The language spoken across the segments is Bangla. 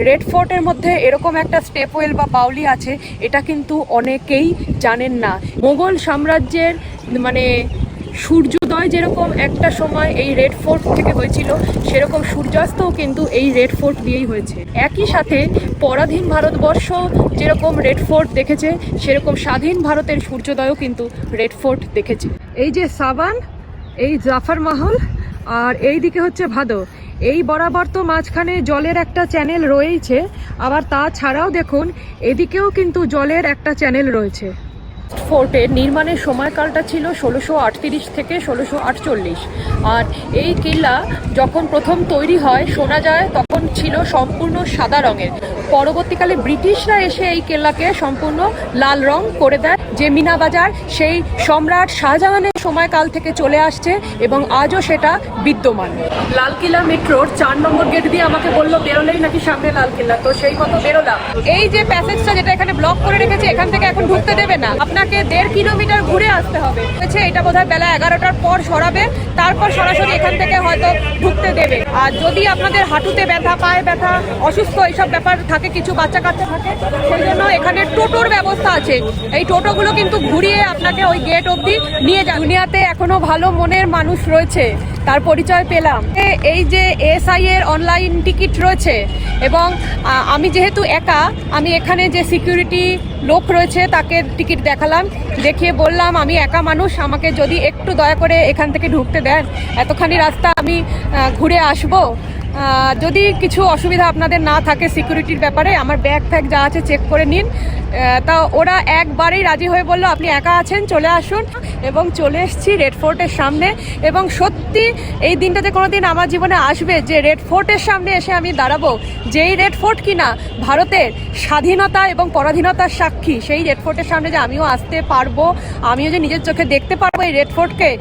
রেড ফোর্টের মধ্যে এরকম একটা স্টেপওয়েল বা বাউলি আছে, এটা কিন্তু অনেকেই জানেন না। মোগল সাম্রাজ্যের মানে সূর্যোদয় যেরকম একটা সময় এই রেড ফোর্ট থেকে হয়েছিল, সেরকম সূর্যাস্তও কিন্তু এই রেড ফোর্ট দিয়েই হয়েছে। একই সাথে পরাধীন ভারতবর্ষ যেরকম রেড ফোর্ট দেখেছে, সেরকম স্বাধীন ভারতের সূর্যোদয়ও কিন্তু রেড ফোর্ট দেখেছে। এই যে সাবান, এই জাফর মহল, আর এই দিকে হচ্ছে ভাদো, এই বরাবর তো মাঝখানে জলের একটা চ্যানেল রয়েছে। আবার তাছাড়াও দেখুন এদিকেও কিন্তু জলের একটা চ্যানেল রয়েছে। ফোর্টের নির্মাণের সময়কালটা ছিল 1638 থেকে 1648। আর এই কিল্লা যখন প্রথম তৈরি হয় শোনা যায় তখন ছিল সম্পূর্ণ সাদা রঙের। পরবর্তীকালে ব্রিটিশরা এসে এই কেল্লাকে সম্পূর্ণ লাল রং করে দেয়। যে মিনাবাজার সেই সম্রাট শাহজাহানের সময়কাল থেকে চলে আসছে এবং আজও সেটা বিদ্যমান। লালকিল্লা মেট্রোর 4 নম্বর গেট দিয়ে আমাকে বললো বেরোলেই নাকি সামনে লালকিল্লা, তো সেই মতো বেরোলাম। এই যে প্যাসেজটা যেটা এখানে ব্লক করে রেখেছে, এখান থেকে এখন ঢুকতে দেবে না, আপনাকে 1.5 কিলোমিটার ঘুরে আসতে হবে। এটা বোধহয় বেলা 11টার পর সরাবে, তারপর সরাসরি এখান থেকে হয়তো ঢুকতে দেবে। আর যদি আপনাদের হাঁটুতে ব্যথা, পায়ে ব্যথা, অসুস্থ এইসব ব্যাপার থাকে, কিছু বাচ্চা কাচ্চা থাকে, সেই জন্য এখানে টোটোর ব্যবস্থা আছে। এই টোটোগুলো কিন্তু ঘুরিয়ে আপনাকে ওই গেট অবধি নিয়ে যাবে। দুনিয়াতে এখনো ভালো মনের মানুষ রয়েছে, তার পরিচয় পেলাম। এই যে এসআই এর অনলাইন টিকিট রয়েছে, এবং আমি যেহেতু একা, আমি এখানে যে সিকিউরিটি লোক রয়েছে তাকে টিকিট দেখালাম, দেখিয়ে বললাম আমি একা মানুষ, আমাকে যদি একটু দয়া করে এখান থেকে ঢুকতে দেন, এতখানি রাস্তা আমি ঘুরে আসবো। যদি কিছু অসুবিধা আপনাদের না থাকে সিকিউরিটির ব্যাপারে, আমার ব্যাগ ফ্যাগ যা আছে চেক করে নিন। তা ওরা একবারেই রাজি হয়ে বললো আপনি একা আছেন, চলে আসুন। এবং চলে এসেছি রেড ফোর্টের সামনে। এবং সত্যি এই দিনটাতে কোনোদিন আমার জীবনে আসবে যে রেড ফোর্টের সামনে এসে আমি দাঁড়াবো, যেই রেড ফোর্ট কিনা ভারতের স্বাধীনতা এবং পরাধীনতার সাক্ষী, সেই রেড ফোর্টের সামনে যে আমিও আসতে পারবো, আমিও যে নিজের চোখে দেখতে পারবো এই রেড ফোর্টকে।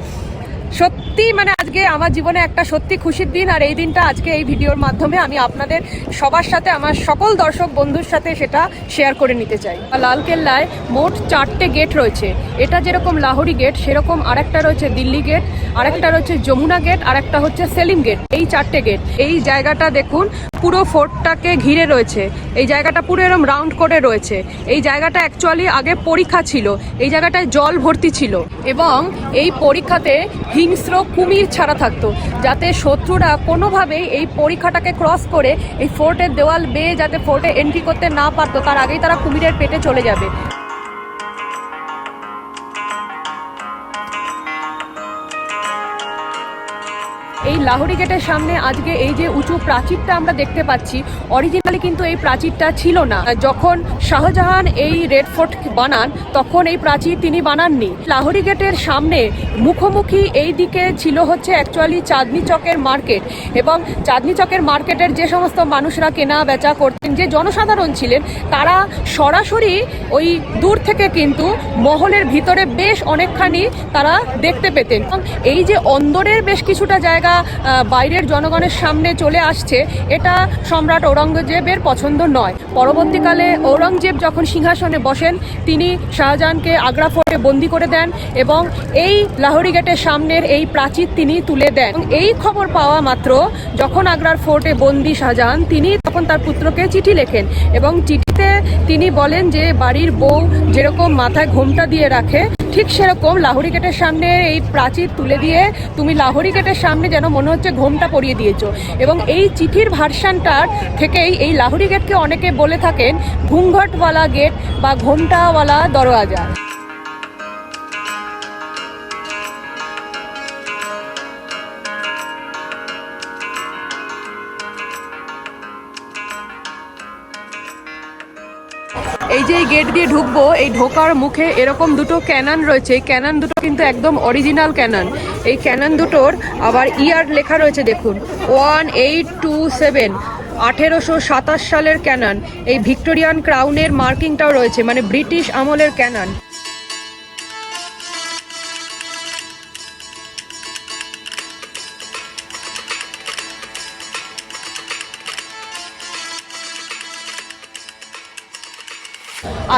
সত্যি মানে আজকে আমার জীবনে একটা সত্যি খুশির দিন। আর এই দিনটা আজকে এই ভিডিওর মাধ্যমে আমি আপনাদের সবার সাথে, আমার সকল দর্শক বন্ধুর সাথে সেটা শেয়ার করে নিতে চাই। লালকেল্লায় মোট 4টে গেট রয়েছে। এটা যেরকম লাহোরি গেট, সেরকম আরেকটা রয়েছে দিল্লি গেট, আরেকটা রয়েছে যমুনা গেট, আরেকটা হচ্ছে সেলিম গেট। এই 4টে গেট। এই জায়গাটা দেখুন পুরো ফোর্টটাকে ঘিরে রয়েছে। এই জায়গাটা পুরো এরকম রাউন্ড করে রয়েছে। এই জায়গাটা অ্যাকচুয়ালি আগে পরীক্ষা ছিল, এই জায়গাটায় জল ভর্তি ছিল, এবং এই পরীক্ষাতে হিংস্র কুমির ছাড়া থাকতো, যাতে শত্রুরা কোনোভাবেই এই পরীক্ষাটাকে ক্রস করে এই ফোর্টের দেওয়াল বেয়ে যাতে ফোর্টে এন্ট্রি করতে না পারতো, তার আগেই তারা কুমিরের পেটে চলে যাবে। এই লাহোরি গেটের সামনে আজকে এই যে উঁচু প্রাচীরটা আমরা দেখতে পাচ্ছি, অরিজিনালি কিন্তু এই প্রাচীরটা ছিল না। যখন শাহজাহান এই রেড ফোর্ট বানান তখন এই প্রাচীর তিনি বানাননি। লাহোরি গেটের সামনে মুখোমুখি এই দিকে ছিল হচ্ছে অ্যাকচুয়ালি চাঁদনি চকের মার্কেট, এবং চাঁদনি চকের মার্কেটের যে সমস্ত মানুষরা কেনা বেচা করতেন, যে জনসাধারণ ছিলেন, তারা সরাসরি ওই দূর থেকে কিন্তু মহলের ভিতরে বেশ অনেকখানি তারা দেখতে পেতেন। এবং এই যে অন্দরের বেশ কিছুটা জায়গা বাইরের জনগণের সামনে চলে আসছে, এটা সম্রাট ঔরঙ্গজেবের পছন্দ নয়। পরবর্তীকালে ঔরঙ্গজেব যখন সিংহাসনে বসেন, তিনি শাহজাহানকে আগ্রা ফোর্টে বন্দি করে দেন এবং এই লাহোরি গেটের সামনের এই প্রাচীর তিনি তুলে দেন। এই খবর পাওয়া মাত্র যখন আগ্রার ফোর্টে বন্দি শাহজাহান, তিনি তখন তার পুত্রকে চিঠি লেখেন, এবং চিঠিতে তিনি বলেন যে বাড়ির বউ যেরকম মাথায় ঘোমটা দিয়ে রাখে, ঠিক সেরকম লাহোরি গেটের সামনে এই প্রাচীর তুলে দিয়ে তুমি লাহোরি গেটের সামনে যেন মনে হচ্ছে ঘোমটা পরিয়ে দিয়েছো। এবং এই চিঠির ভার্সানটার থেকেই এই লাহোরি গেটকে অনেকে বলে থাকেন ঘুংঘটওয়ালা গেট বা ঘোমটাওয়ালা দরওয়াজা। এই যে গেট দিয়ে ঢুকবো, এই ঢোকার মুখে এরকম দুটো ক্যানন রয়েছে। এই ক্যানন দুটো কিন্তু একদম অরিজিনাল ক্যানন। এই ক্যানন দুটোর আবার ইয়ার লেখা রয়েছে, দেখুন 1827, 1827 সালের ক্যানন। এই ভিক্টোরিয়ান ক্রাউনের মার্কিংটাও রয়েছে, মানে ব্রিটিশ আমলের ক্যানন।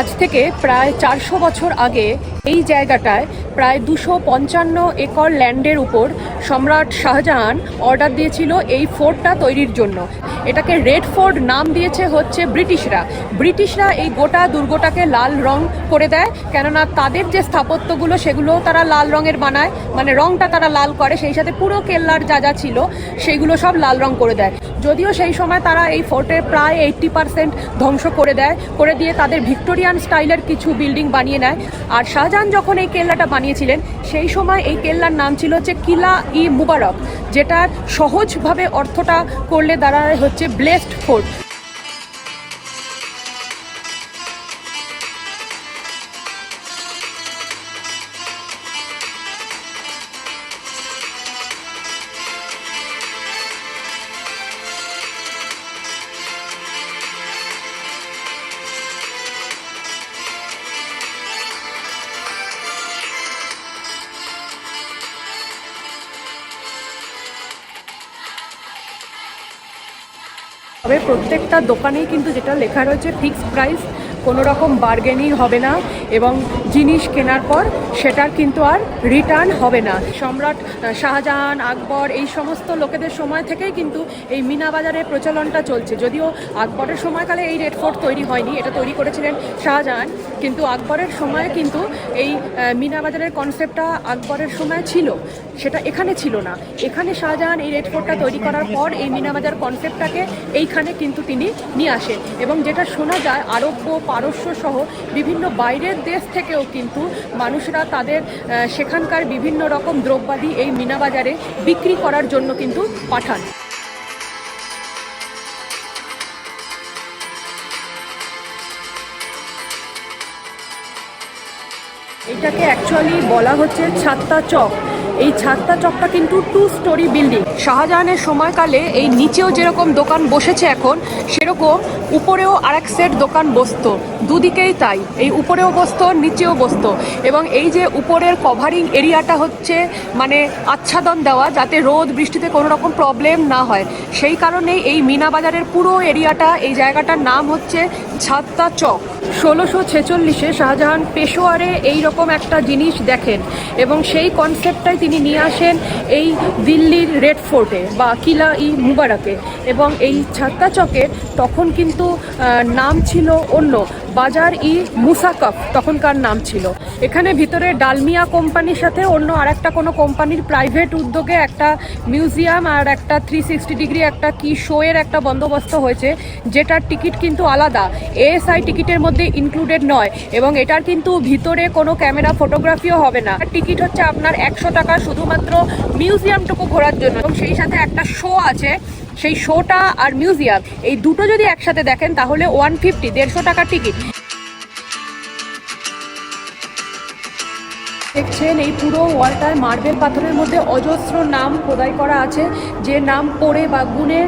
আজ থেকে প্রায় 400 বছর আগে এই জায়গাটায় প্রায় 255 একর ল্যান্ডের উপর সম্রাট শাহজাহান অর্ডার দিয়েছিল এই ফোর্টটা তৈরির জন্য। এটাকে রেড ফোর্ট নাম দিয়েছে হচ্ছে ব্রিটিশরা এই গোটা দুর্গটাকে লাল রং করে দেয়, কেননা তাদের যে স্থাপত্যগুলো সেগুলো তারা লাল রঙের বানায়, মানে রংটা তারা লাল করে, সেই সাথে পুরো কেল্লার যা যা ছিল সেইগুলো সব লাল রং করে দেয়। যদিও সেই সময় তারা এই ফোর্টের প্রায় 80% ধ্বংস করে দিয়ে তাদের ভিক্টোরিয়ান স্টাইলের কিছু বিল্ডিং বানিয়ে নেয়। আর শাহজাহান যখন এই কেল্লাটা বানিয়েছিলেন সেই সময় এই কেল্লার নাম ছিল হচ্ছে কিলা ই মুবারক, যেটার সহজভাবে অর্থটা করলে দাঁড়ায় হচ্ছে ব্লেসড ফোর্ট। তবে প্রত্যেকটা দোকানেই কিন্তু যেটা লেখা রয়েছে ফিক্সড প্রাইস, কোনো রকম বার্গেনিং হবে না এবং জিনিস কেনার পর সেটার কিন্তু আর রিটার্ন হবে না। সম্রাট শাহজাহান, আকবর এই সমস্ত লোকেদের সময় থেকেই কিন্তু এই মিনা বাজারের প্রচলনটা চলছে। যদিও আকবরের সময়কালে এই রেড ফোর্ট তৈরি হয়নি, এটা তৈরি করেছিলেন শাহজাহান, কিন্তু আকবরের সময় কিন্তু এই মিনা বাজারের কনসেপ্টটা আকবরের সময় ছিল, সেটা এখানে ছিল না। এখানে শাহজাহান এই রেড ফোর্টটা তৈরি করার পর এই মিনা বাজার কনসেপ্টটাকে এইখানে কিন্তু তিনি নিয়ে আসেন। এবং যেটা শোনা যায় আরব্য, পারস্য সহ বিভিন্ন বাইরের দেশ থেকেও কিন্তু মানুষরা তাদের সেখানকার বিভিন্ন রকম দ্রব্যাদি এই মিনা বাজারে বিক্রি করার জন্য কিন্তু পাঠান। এটাকে অ্যাকচুয়ালি বলা হচ্ছে ছাত্তা চক। এই ছাত্তা চকটা কিন্তু 2 স্টোরি বিল্ডিং। শাহজাহানের সময়কালে এই নিচেও যেরকম দোকান বসেছে এখন, সেরকম উপরেও আরেক সেট দোকান বসতো, দুদিকেই তাই, এই উপরেও বসতো নিচেও বসতো। এবং এই যে উপরের কভারিং এরিয়াটা হচ্ছে মানে আচ্ছাদন দেওয়া, যাতে রোদ বৃষ্টিতে কোনো রকম প্রবলেম না হয়, সেই কারণেই এই মিনা বাজারের পুরো এরিয়াটা, এই জায়গাটার নাম হচ্ছে ছাত্তা চক। 1646-এ শাহজাহান পেশোয়ারে এই রকম একটা জিনিস দেখেন এবং সেই কনসেপ্টটাই তিনি নিয়ে আসেন এই দিল্লির রেড ফোর্টে বা কিলা ই মুবারকে। এবং এই ছাত্তা চকের তখন কিন্তু নাম ছিল অন্য, বাজার ই মুসাকফ তখনকার নাম ছিল। এখানে ভিতরে ডালমিয়া কোম্পানির সাথে অন্য আরেকটা কোনো কোম্পানির প্রাইভেট উদ্যোগে একটা মিউজিয়াম আর একটা 360 ডিগ্রি একটা কি শোয়ের একটা বন্দোবস্ত হয়েছে, যেটার টিকিট কিন্তু আলাদা, এএসআই টিকিটের মধ্যে ইনক্লুডেড নয়। এবং এটার কিন্তু ভিতরে কোনো ক্যামেরা ফটোগ্রাফিও হবে না। টিকিট হচ্ছে আপনার 100 টাকা শুধুমাত্র মিউজিয়ামটুকু ঘোরার জন্য, এবং সেই সাথে একটা শো আছে। সেই শোটা আর মিউজিয়াম এই দুটো যদি একসাথে দেখেন তাহলে 150, 150 টাকার টিকিট। দেখছেন এই পুরো ওয়ালটায় মার্বেল পাথরের মধ্যে অজস্র নাম খোদাই করা আছে, যে নাম পড়ে বা গুণে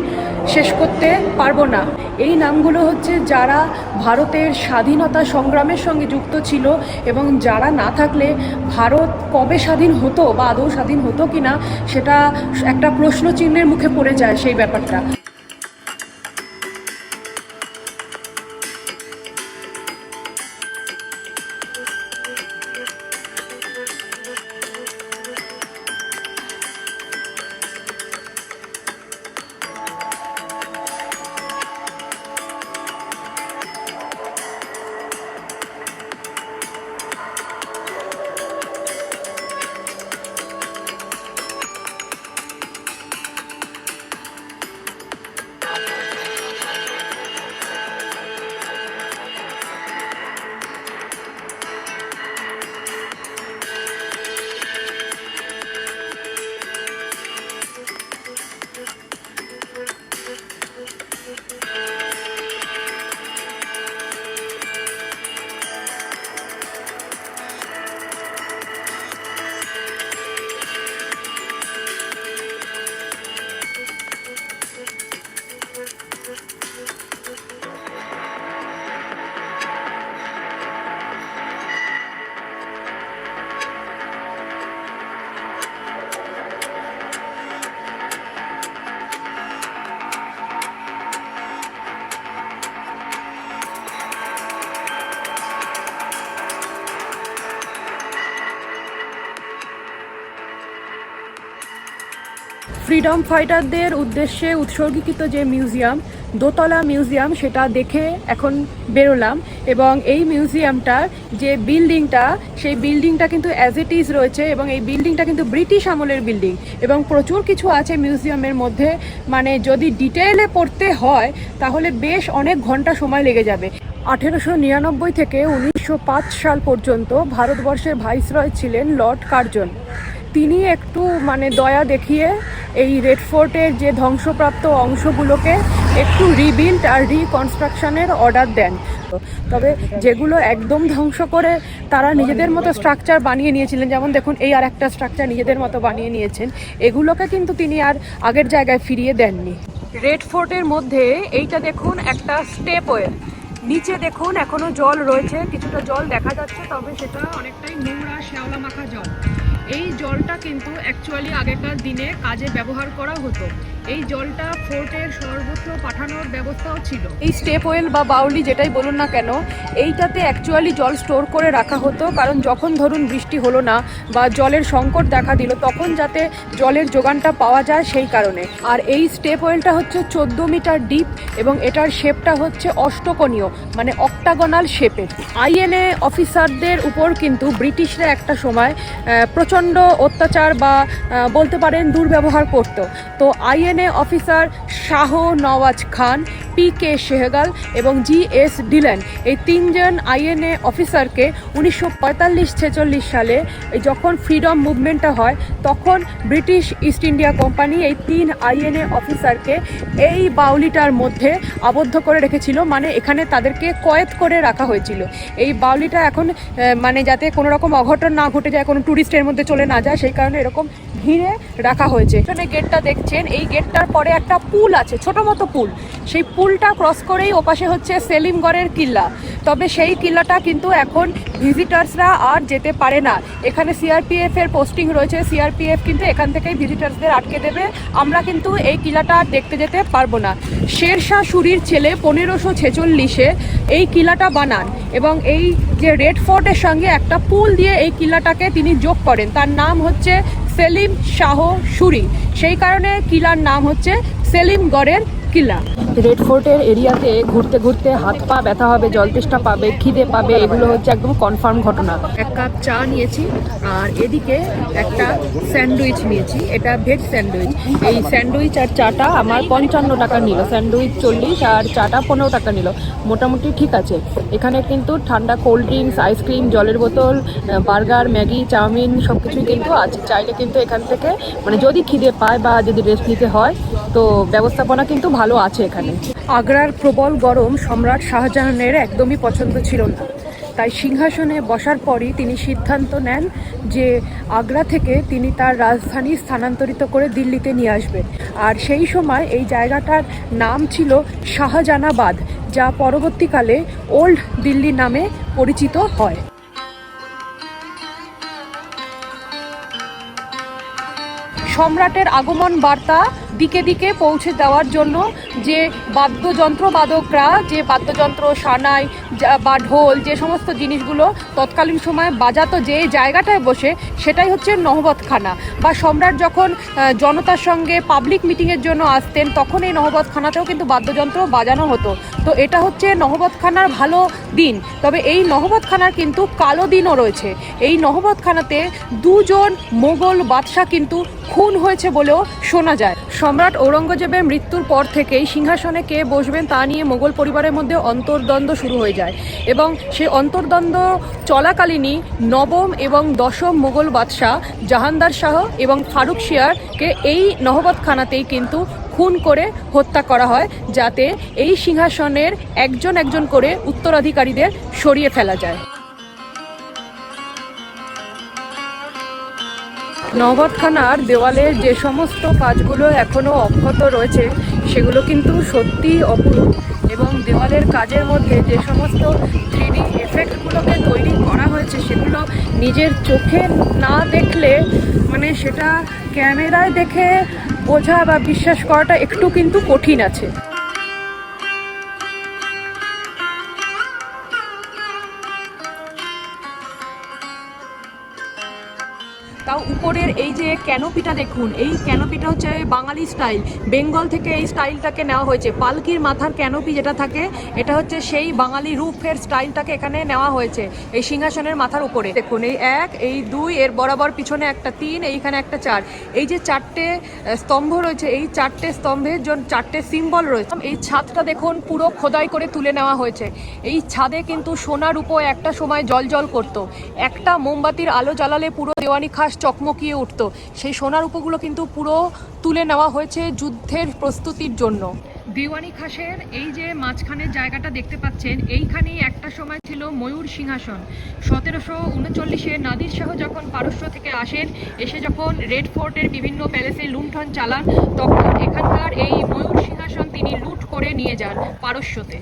শেষ করতে পারবো না। এই নামগুলো হচ্ছে যারা ভারতের স্বাধীনতা সংগ্রামের সঙ্গে যুক্ত ছিল এবং যারা না থাকলে ভারত কবে স্বাধীন হতো বা আদৌ স্বাধীন হতো কিনা সেটা একটা প্রশ্নচিহ্নের মুখে পড়ে যায় সেই ব্যাপারটা। ফ্রিডম ফাইটারদের উদ্দেশ্যে উৎসর্গীকৃত যে মিউজিয়াম, দোতলা মিউজিয়াম, সেটা দেখে এখন বেরোলাম। এবং এই মিউজিয়ামটার যে বিল্ডিংটা, সেই বিল্ডিংটা কিন্তু অ্যাজ ইট ইজ রয়েছে এবং এই বিল্ডিংটা কিন্তু ব্রিটিশ আমলের বিল্ডিং এবং প্রচুর কিছু আছে মিউজিয়ামের মধ্যে। মানে যদি ডিটেইলে পড়তে হয় তাহলে বেশ অনেক ঘন্টা সময় লেগে যাবে। 1899 থেকে 1905 সাল পর্যন্ত ভারতবর্ষের ভাইসরয় ছিলেন লর্ড কার্জন। তিনি একটু দয়া দেখিয়ে এই রেড ফোর্টের যে ধ্বংসপ্রাপ্ত অংশগুলোকে একটু রিবিল্ড আর রিকনস্ট্রাকশনের অর্ডার দেন। তবে যেগুলো একদম ধ্বংস করে তারা নিজেদের মতো স্ট্রাকচার বানিয়ে নিয়েছিলেন, যেমন দেখুন এই আর একটা স্ট্রাকচার নিজেদের মতো বানিয়ে নিয়েছেন, এগুলোকে কিন্তু তিনি আর আগের জায়গায় ফিরিয়ে দেননি। রেড ফোর্টের মধ্যে এইটা দেখুন একটা স্টেপওয়ে, নিচে দেখুন এখনো জল রয়েছে, কিছুটা জল দেখা যাচ্ছে, তবে সেটা অনেকটাই নোংরা শ্যাওলা মাখা জল। এই জলটা কিন্তু অ্যাকচুয়ালি আগেকার দিনে কাজে ব্যবহার করা হতো। এই জলটা ফোর্টের সর্বত্র পাঠানোর ব্যবস্থাও ছিল। এই স্টেপওয়েল বা বাউলি যেটাই বলুন না কেন, এইটাতে অ্যাকচুয়ালি জল স্টোর করে রাখা হতো, কারণ যখন ধরুন বৃষ্টি হলো না বা জলের সংকট দেখা দিল তখন যাতে জলের যোগানটা পাওয়া যায় সেই কারণে। আর এই স্টেপওয়েলটা হচ্ছে 14 মিটার ডিপ এবং এটার শেপটা হচ্ছে অষ্টকোণীয়, মানে অক্টাগোনাল শেপের। আইএনএ অফিসারদের উপর কিন্তু ব্রিটিশরা একটা সময় প্রচণ্ড অত্যাচার বা বলতে পারেন দুর্ব্যবহার করত। তো আইএনএ অফিসার শাহ নওয়াজ খান, পি.কে. সেহগাল এবং জি.এস. ডিলেন, এই তিনজন আইএনএ অফিসারকে 1945-46 সালে যখন ফ্রিডম মুভমেন্টটা হয় তখন ব্রিটিশ ইস্ট ইন্ডিয়া কোম্পানি এই 3 আইএনএ অফিসারকে এই বাউলিটার মধ্যে আবদ্ধ করে রেখেছিল, মানে এখানে তাদেরকে কয়েদ করে রাখা হয়েছিল। এই বাউলিটা এখন যাতে কোনো রকম অঘটন না ঘটে যায়, কোনো ট্যুরিস্টের মধ্যে চলে না যায়, সেই কারণে এরকম ঘিরে রাখা হয়েছে। এখানে গেটটা দেখছেন, এই গেটটার পরে একটা পুল আছে, ছোট মতো পুল। সেই পুলটা ক্রস করেই ওপাশে হচ্ছে সেলিমগড়ের কিল্লা। তবে সেই কিল্লাটা কিন্তু এখন ভিজিটার্সরা আর যেতে পারে না। এখানে সিআরপিএফ এর পোস্টিং রয়েছে, সিআরপিএফ কিন্তু এখান থেকেই ভিজিটার্সদের আটকে দেবে। আমরা কিন্তু এই কিল্লাটা আর দেখতে যেতে পারবো না। শেরশাহ সুরির ছেলে 1546-এ এই কিল্লাটা বানান এবং এই যে রেড ফোর্টের সঙ্গে একটা পুল দিয়ে এই কিল্লাটাকে তিনি যোগ করেন। তার নাম হচ্ছে সেলিম শাহ সুরি, সেই কারণে কিলার নাম হচ্ছে সেলিমগড়ের কিলা। রেড ফোর্টের এরিয়াতে ঘুরতে ঘুরতে হাত পা ব্যথা হবে, জল তেষ্টা পাবে, খিদে পাবে, এগুলো হচ্ছে একদম কনফার্ম ঘটনা। এক কাপ চা নিয়েছি আর এদিকে একটা স্যান্ডউইচ নিয়েছি, এটা ভেজ স্যান্ডউইচ। এই স্যান্ডউইচ আর চাটা আমার 55 টাকা নিল, স্যান্ডউইচ 40 আর চাটা 15 টাকা নিল, মোটামুটি ঠিক আছে। এখানে কিন্তু ঠান্ডা কোল্ড ড্রিঙ্কস, আইসক্রিম, জলের বোতল, বার্গার, ম্যাগি, চাউমিন সব কিছুই কিন্তু আছে। চাইলে কিন্তু এখান থেকে যদি খিদে পায় বা যদি রেস্ট নিতে হয় তো ব্যবস্থাপনা কিন্তু ভালো আছে এখানে। আগ্রার প্রবল গরম সম্রাট শাহজাহানের একদমই পছন্দ ছিল না, তাই সিংহাসনে বসার পরই তিনি সিদ্ধান্ত নেন যে আগ্রা থেকে তিনি তার রাজধানী স্থানান্তরিত করে দিল্লিতে নিয়ে আসবেন। আর সেই সময় এই জায়গাটার নাম ছিল শাহজাহানাবাদ, যা পরবর্তীকালে ওল্ড দিল্লি নামে পরিচিত হয়। সম্রাটের আগমন বার্তা দিকে দিকে পৌঁছে দেওয়ার জন্য যে বাদ্যযন্ত্রবাদকরা, যে বাদ্যযন্ত্র, সানাই বা ঢোল, যে সমস্ত জিনিসগুলো তৎকালীন সময়ে বাজাতো যে জায়গাটায় বসে, সেটাই হচ্ছে নহবতখানা। বা সম্রাট যখন জনতার সঙ্গে পাবলিক মিটিংয়ের জন্য আসতেন তখন এই নহবতখানাতেও কিন্তু বাদ্যযন্ত্র বাজানো হতো। তো এটা হচ্ছে নহবতখানার ভালো দিন। তবে এই নহবতখানার কিন্তু কালো দিনও রয়েছে। এই নহবতখানাতে 2 জন মোগল বাদশাহ কিন্তু খুন হয়েছে বলেও শোনা যায়। সম্রাট ঔরঙ্গজেবের মৃত্যুর পর থেকেই সিংহাসনে কে বসবেন তা নিয়ে মোগল পরিবারের মধ্যে অন্তর্দ্বন্দ্ব শুরু হয়ে যায় এবং সেই অন্তর্দ্বন্দ্ব চলাকালীনই নবম এবং দশম মোগল বাদশাহ জাহানদার শাহ এবং ফারুক শিয়ারকে এই নহবতখানাতেই কিন্তু খুন করে হত্যা করা হয়, যাতে এই সিংহাসনের একজন একজন করে উত্তরাধিকারীদের সরিয়ে ফেলা যায়। নহবতখানার দেওয়ালের যে সমস্ত কাজগুলো এখনও অক্ষত রয়েছে সেগুলো কিন্তু সত্যিই অপূর্ব এবং দেওয়ালের কাজের মধ্যে যে সমস্ত 3D এফেক্টগুলোকে তৈরি করা হয়েছে সেগুলো নিজের চোখে না দেখলে সেটা ক্যামেরায় দেখে বোঝা বা বিশ্বাস করাটা একটু কিন্তু কঠিন আছে। তাও উপরের এই যে ক্যানোপিটা দেখুন, এই ক্যানোপিটা হচ্ছে বাঙালি স্টাইল, বেঙ্গল থেকে এই স্টাইলটাকে নেওয়া হয়েছে। পালকির মাথার ক্যানোপি যেটা থাকে এটা হচ্ছে সেই বাঙালি রূপের স্টাইলটাকে এখানে নেওয়া হয়েছে এই সিংহাসনের মাথার উপরে। দেখুন এই 1, এই 2, এর বরাবর পিছনে একটা 3, এইখানে একটা 4, এই যে 4টে স্তম্ভ রয়েছে, এই 4টে স্তম্ভের জন্য 4টে সিম্বল রয়েছে। এই ছাদটা দেখুন পুরো খোদাই করে তুলে নেওয়া হয়েছে। এই ছাদে কিন্তু সোনার উপর একটা সময় জল করতো, একটা মোমবাতির আলো জ্বালালে পুরো দেওয়ানি খাস চকমকিয়ে উঠতো। সেই সোনার উপগুলো কিন্তু পুরো তুলে নেওয়া হয়েছে যুদ্ধের প্রস্তুতির জন্য। দেওয়ানি খাসের এই যে মাঝখানের জায়গাটা দেখতে পাচ্ছেন, এইখানেই একটা সময় ছিল ময়ূর সিংহাসন। 1739-এ নাদির শাহ যখন পারস্য থেকে আসেন, এসে যখন রেড ফোর্টের বিভিন্ন প্যালেসে লুণ্ঠন চালান, তখন এখানকার এই ময়ূর সিংহাসন তিনি লুট করে নিয়ে যান পারস্যতে।